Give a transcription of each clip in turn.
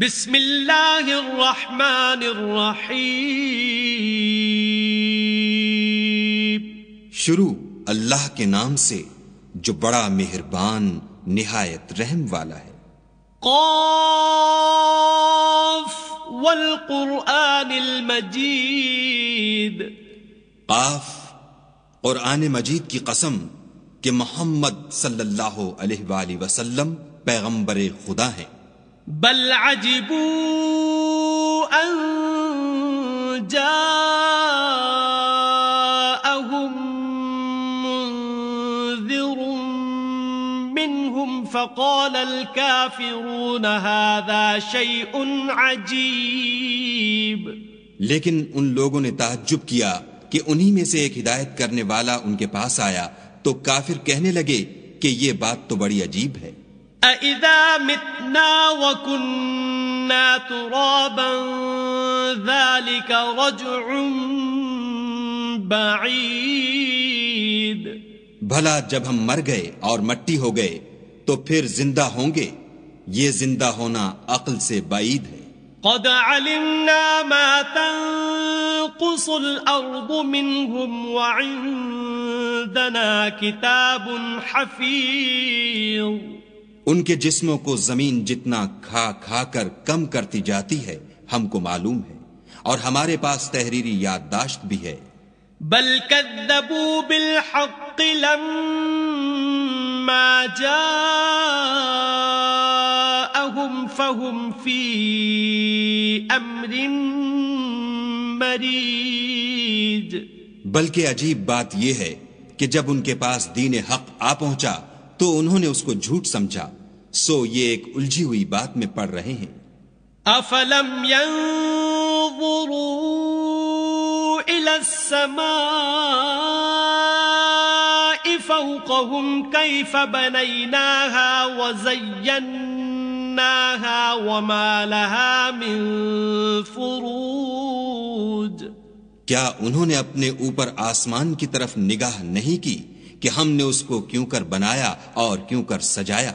بسم اللہ الرحمن الرحیم. شروع اللہ کے نام سے جو بڑا مہربان نہایت رحم والا ہے. قاف والقرآن المجید. قاف قرآن مجید کی قسم کہ محمد صلی اللہ علیہ وآلہ وسلم پیغمبر خدا ہیں. بل عجبوا ان جاءهم منذر منهم فقال الكافرون هذا شيء عجيب. لیکن ان لوگوں نے تعجب کیا کہ انہی میں سے ایک ہدایت کرنے والا ان کے پاس آیا تو کافر کہنے لگے کہ یہ بات تو بڑی عجیب ہے. أَإِذَا مِتْنَا وَكُنَّا تُرَابًا ذَلِكَ رَجْعٌ بَعِيدٌ. بھلا جب ہم مر گئے اور مٹی ہو گئے تو پھر زندہ ہوں گے؟ یہ زندہ ہونا عقل سے بعید ہے. قَدْ عَلِمْنَا مَا تَنقُصُ الْأَرْضُ مِنْهُمْ وَعِندَنَا كِتَابٌ حَفِيظٌ. ان کے جسموں کو زمین جتنا کھا کھا کر کم کرتی جاتی ہے ہم کو معلوم ہے، اور ہمارے پاس تحریری یادداشت بھی ہے. بل كذبوا بالحق لما جاءهم فهم في امر مريج. بلکہ عجیب بات یہ ہے کہ جب ان کے پاس دین حق آ پہنچا تو انہوں نے اس کو جھوٹ سمجھا، سو یہ ایک الجھی ہوئی بات میں پڑ رہے ہیں. افلم ينظروا الى السماء فوقهم كيف بنيناها وزيناها وما لها من فروج. کیا انہوں نے اپنے اوپر آسمان کی طرف نگاہ نہیں کی کہ ہم نے اس کو کیوں کر بنایا اور کیوں کر سجایا،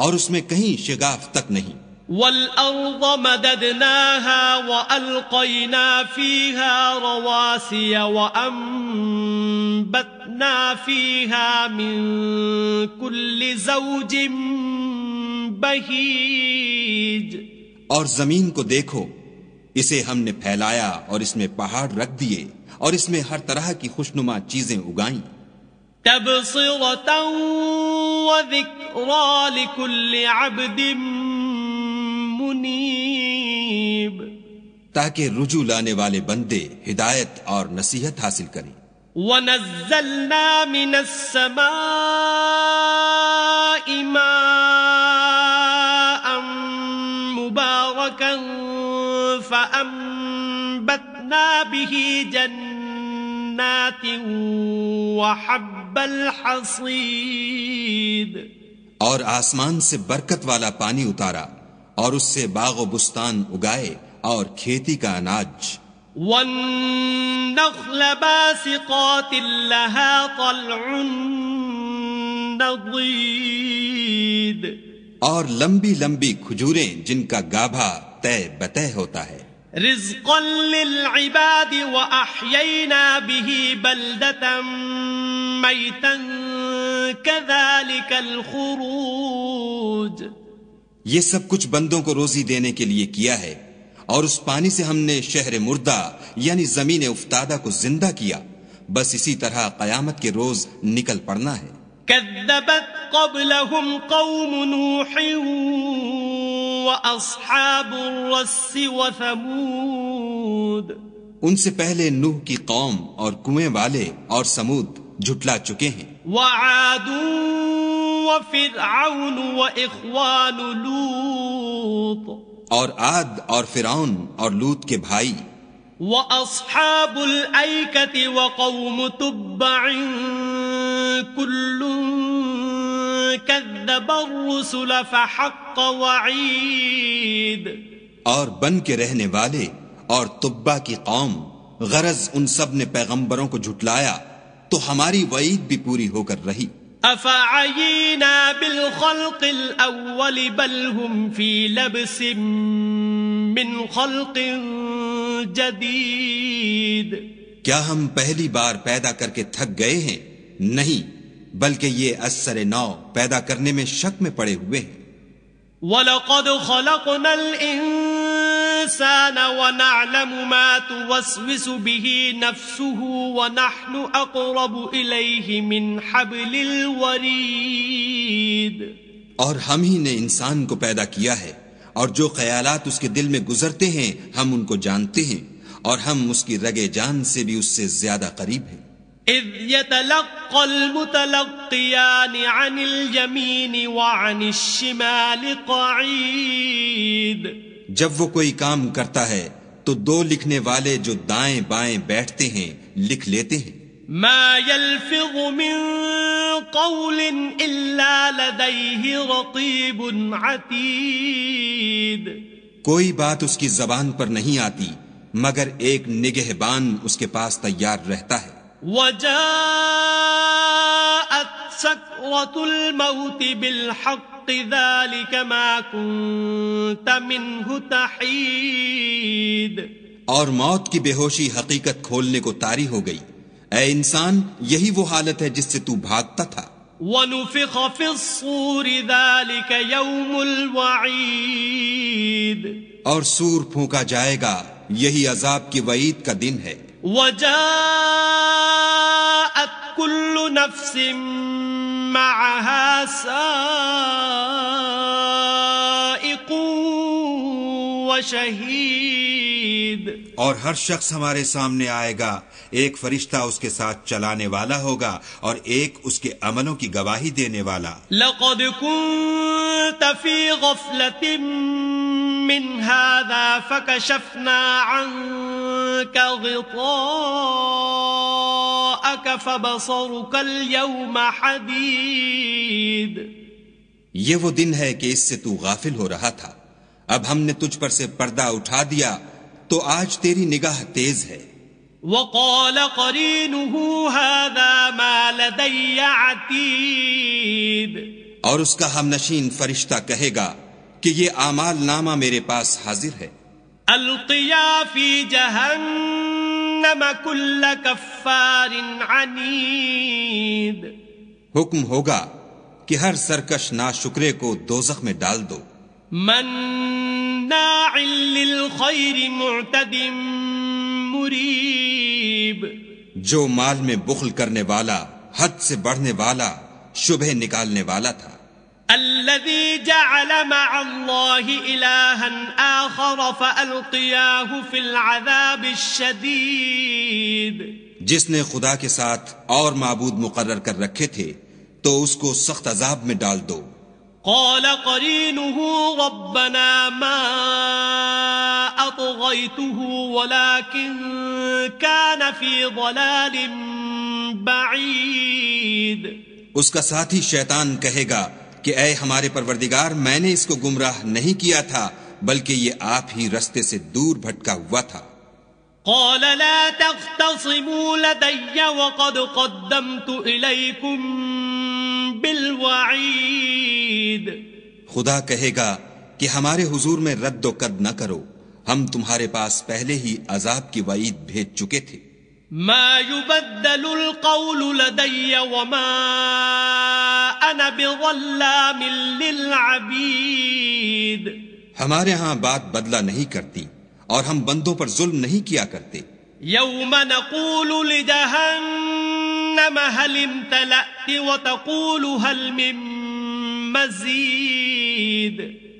اور اس میں کہیں شگاف تک نہیں. وَالْأَرْضَ مَدَدْنَاهَا وَأَلْقَيْنَا فِيهَا رَوَاسِيَ وَأَنبَتْنَا فِيهَا مِن كُلِّ زَوْجٍ بَهِيجٍ. اور زمین کو دیکھو، اسے ہم نے پھیلایا اور اس میں پہاڑ رکھ دیے اور اس میں ہر طرح کی خوشنما چیزیں اگائیں. تبصرة وذكرى لكل عبد منيب. تاکہ رجوع لانے والے بندے ہدایت اور نصیحت حاصل کریں. ونزلنا من السماء ماء مباركا فأنبتنا به جنات وحب الحصید. اور آسمان سے برکت والا پانی اتارا اور اس سے باغ و بستان اگائے اور کھیتی کا اناج. والنخل باسقات لها طلع نضید. اور لمبی لمبی کھجوریں جن کا گابھا طے بطے ہوتا ہے. رزقا للعباد وأحيينا به بلدة ميتا كذلك الخروج. یہ سب کچھ بندوں کو روزی دینے کے لیے کیا ہے، اور اس پانی سے ہم نے شہر مردہ یعنی زمین افتادہ کو زندہ کیا. بس اسی طرح قیامت کے روز نکل پڑنا ہے. كذبت قبلهم قوم نوح وأصحاب الرس وثمود. ان سے پہلے نوح کی قوم اور کنویں والے اور سمود جھٹلا چکے ہیں. وعاد وفرعون وإخوان لوط. اور عاد اور فرعون اور لوط کے بھائی. وأصحاب الأيكة وقوم تبع كل كذب الرسل فحق وعید. اور بن کے رہنے والے اور تبا کی قوم، غرض ان سب نے پیغمبروں کو جھٹلایا تو ہماری وعید بھی پوری ہو کر رہی. أفعينا بالخلق الأول بل هم في لبس من خلق جديد. کیا ہم پہلی بار پیدا کر کے تھک گئے ہیں؟ نہیں، بلکہ یہ اثر نو پیدا کرنے میں شک میں پڑے ہوئے ہیں. وَلَقَدْ خَلَقْنَا الْإِنسَانَ وَنَعْلَمُ مَا تُوَسْوِسُ بِهِ نَفْسُهُ وَنَحْنُ أَقْرَبُ إِلَيْهِ مِنْ حَبْلِ الْوَرِيدِ. اور ہم ہی نے انسان کو پیدا کیا ہے، اور جو خیالات اس کے دل میں گزرتے ہیں ہم ان کو جانتے ہیں، اور ہم اس کی رگے جان سے بھی اس سے زیادہ قریب ہیں. اذ يتلقى المتلقيان عن اليمين وعن الشمال قعيد. جب وہ کوئی کام کرتا ہے تو دو لکھنے والے جو دائیں بائیں بیٹھتے ہیں لکھ لیتے ہیں. ما يلفظ من قول الا لديه رقيب عتيد. کوئی بات اس کی زبان پر نہیں آتی مگر ایک نگہبان اس کے پاس تیار رہتا ہے. وجاءت سكرة الموت بالحق ذلك ما كنت منه تحيد. اور موت کی بے ہوشی حقیقت کھولنے کو طاری ہو گئی. اے انسان، یہی وہ حالت ہے جس سے تو بھاگتا تھا. ونفخ في الصور ذلك يوم الوعيد. اور سور پھونکا جائے گا، یہی عذاب کی وعید کا دن ہے. وجاءت كل نفس معها سائق وشهيد. اور ہر شخص ہمارے سامنے آئے گا، ایک فرشتہ اس کے ساتھ چلانے والا ہوگا اور ایک اس کے عملوں کی گواہی دینے والا. لقد كنت في غفلة من هذا فكشفنا عنك غطاءك فبصرك اليوم حديد. یہ وہ دن ہے کہ اس سے تو غافل ہو رہا تھا، اب ہم نے تجھ پر سے پردہ اٹھا دیا تو آج تیری نگاہ تیز ہے. وقال قرينه هذا ما لدي عتيد. اور اس کا ہم نشین فرشتہ کہے گا کہ یہ اعمال نامہ میرے پاس حاضر ہے. القيا في جهنم كل كفار عنيد. حکم ہوگا کہ ہر سرکش ناشکرے کو دوزخ میں ڈال دو. مناع للخير معتد مریب. جو مال میں بخل کرنے والا، حد سے بڑھنے والا، شبہ نکالنے والا تھا. الذي جعل مع الله إلها آخر فألقياه في العذاب الشديد. جس نے خدا کے ساتھ اور معبود مقرر کر رکھے تھے تو اس کو سخت عذاب میں ڈال دو. قال قرينه ربنا ما أطغيته ولكن كان في ضلال بعيد. اس کا ساتھی شیطان کہے گا کہ اے ہمارے پروردگار، میں نے اس کو گمراہ نہیں کیا تھا بلکہ یہ آپ ہی رستے سے دور بھٹکا ہوا تھا. قال لا تختصموا لدي وقد قدمت إليكم بالوعید. خدا کہے گا کہ ہمارے حضور میں رد و قد نہ کرو، ہم تمہارے پاس پہلے ہی عذاب کی وعید بھیج چکے تھے. ما يبدل القول لدي وما أنا بظلام للعبید. ہمارے ہاں بات بدلہ نہیں کرتی اور ہم بندوں پر ظلم نہیں کیا کرتے. يوم نقول لجهنم هل امتلأت وتقول هل من مزید.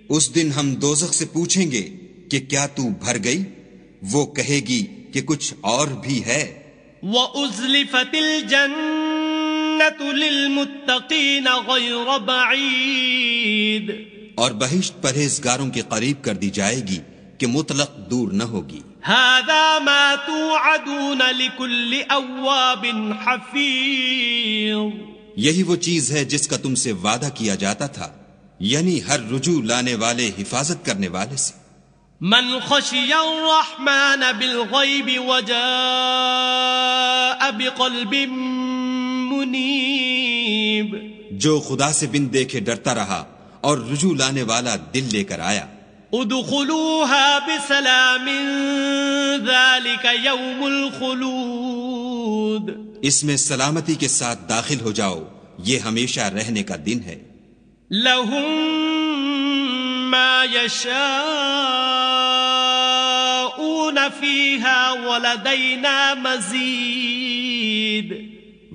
اس دن ہم دوزخ سے پوچھیں گے کہ کیا تو بھر گئی؟ وہ کہے گی کہ کچھ اور بھی ہے. وَأُزْلِفَتِ الْجَنَّةُ لِلْمُتَّقِينَ غَيْرَ بَعِيدٍ. اور بہشت پرہیزگاروں کے قریب کر دی جائے گی کہ مطلق دور نہ ہوگی. هَذَا مَا تُوعَدُونَ لِكُلِّ أَوَّابٍ حَفِيظٍ. یہی وہ چیز ہے جس کا تم سے وعدہ کیا جاتا تھا، یعنی ہر رجوع لانے والے، حفاظت کرنے والے سے. من خشی الرحمن بالغیب وجاء بقلب منیب. جو خدا سے بن دیکھے ڈرتا رہا اور رجوع لانے والا دل لے کر آیا. ادخلوها بسلام ذلك يوم الخلود. اس میں سلامتی کے ساتھ داخل ہو جاؤ، یہ ہمیشہ رہنے کا دن ہے. لهم ما يشاءون فيها ولدينا مزید.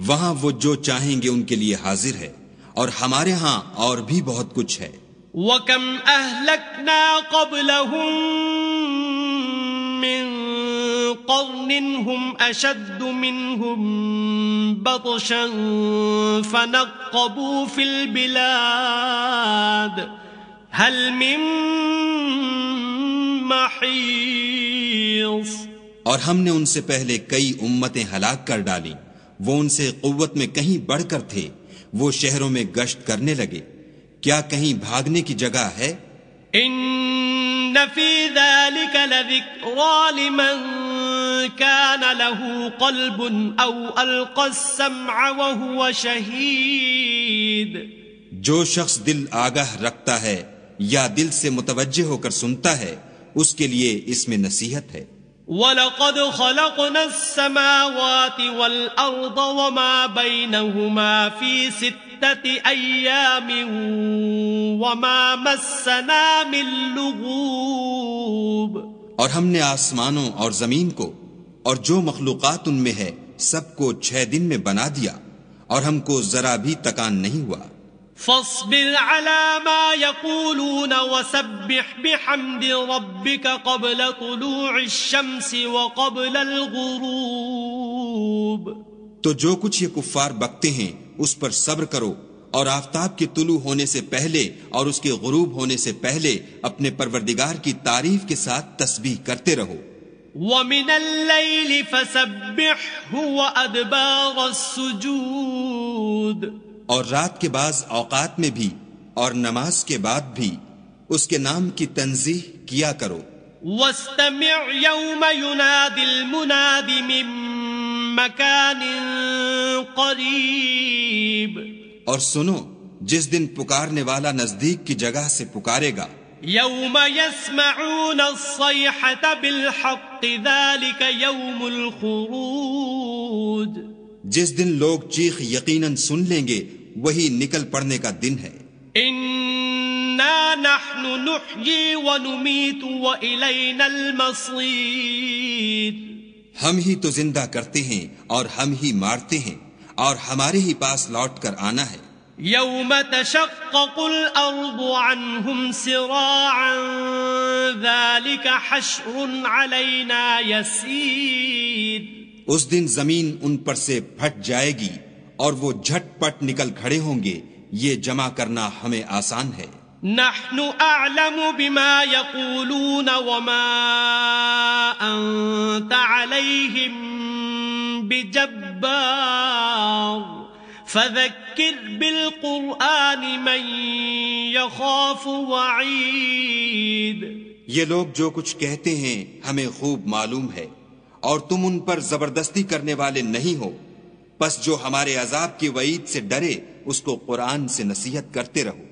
وہاں وہ جو چاہیں گے ان کے لیے حاضر ہے، اور ہمارے ہاں اور بھی بہت کچھ ہے. وَكَمْ أَهْلَكْنَا قَبْلَهُمْ مِنْ قَرْنٍ هُمْ أَشَدُّ مِنْهُمْ بَطْشًا فَنَقَّبُوا فِي الْبِلَادِ هَلْ مِنْ مَحِيصٍ. اور ہم نے ان سے پہلے کئی امتیں ہلاک کر ڈالی، وہ ان سے قوت میں کہیں بڑھ کر تھے. وہ شہروں میں گشت کرنے لگے، کیا کہیں بھاگنے کی جگہ ہے؟ ان فی ذلک لذکرى لمن کان له قلب او القى السمع وهو شہید. جو شخص دل آگاہ رکھتا ہے یا دل سے متوجہ ہو کر سنتا ہے، اس کے لیے اس میں نصیحت ہے. وَلَقَدْ خَلَقْنَا السَّمَاوَاتِ وَالْأَرْضَ وَمَا بَيْنَهُمَا فِي 6 أَيَّامٍ وَمَا مَسَّنَا مِن لُغُوبٍ. اور ہم نے آسمانوں اور زمین کو اور جو مخلوقات ان میں ہے سب کو 6 دن میں بنا دیا، اور ہم کو ذرا بھی تکان نہیں ہوا. فاصبر على ما يقولون وسبح بحمد ربك قبل طلوع الشمس وقبل الغروب. تو جو کچھ یہ کفار بکتے ہیں اس پر صبر کرو، اور آفتاب کے طلوع ہونے سے پہلے اور اس کے غروب ہونے سے پہلے اپنے پروردگار کی تعریف کے ساتھ تسبیح کرتے رہو. وَمِنَ اللَّيْلِ فَسَبِّحْهُ وَأَدْبَارَ السُّجُودِ. اور رات کے بعض اوقات میں بھی اور نماز کے بعد بھی اس کے نام کی تنزیح کیا کرو. وَاسْتَمِعْ يَوْمَ يُنَادِ الْمُنَادِ مِن مَّكَانٍ قَرِيبٍ. اور سنو جس دن پکارنے والا نزدیک کی جگہ سے پکارے گا. يَوْمَ يَسْمَعُونَ الصَّيْحَةَ بِالْحَقِّ ذَلِكَ يَوْمُ الْخُرُوجِ. جس دن لوگ چیخ یقیناً سن لیں گے وہی نکل پڑنے کا دن ہے. اِنَّا نَحْنُ نُحْيِي وَنُمِيتُ وَإِلَيْنَا الْمَصِيرُ. ہم ہی تو زندہ کرتے ہیں اور ہم ہی مارتے ہیں، اور ہمارے ہی پاس لوٹ کر آنا ہے. يَوْمَ تَشَقَّقُ الْأَرْضُ عَنْهُمْ سِرَاعًا ذَلِكَ حَشْرٌ عَلَيْنَا يَسِيرٌ. اس دن زمین ان پر سے پھٹ جائے گی اور وہ جھٹ پٹ نکل کھڑے ہوں گے، یہ جمع کرنا ہمیں آسان ہے. نحن اعلم بما يقولون وما انت عليهم بجبار فذكر بالقرآن من يخاف وعيد. یہ لوگ جو کچھ کہتے ہیں ہمیں خوب معلوم ہے، اور تم ان پر زبردستی کرنے والے نہیں ہو، پس جو ہمارے عذاب کی وعید سے ڈرے اس کو قرآن سے نصیحت کرتے رہو.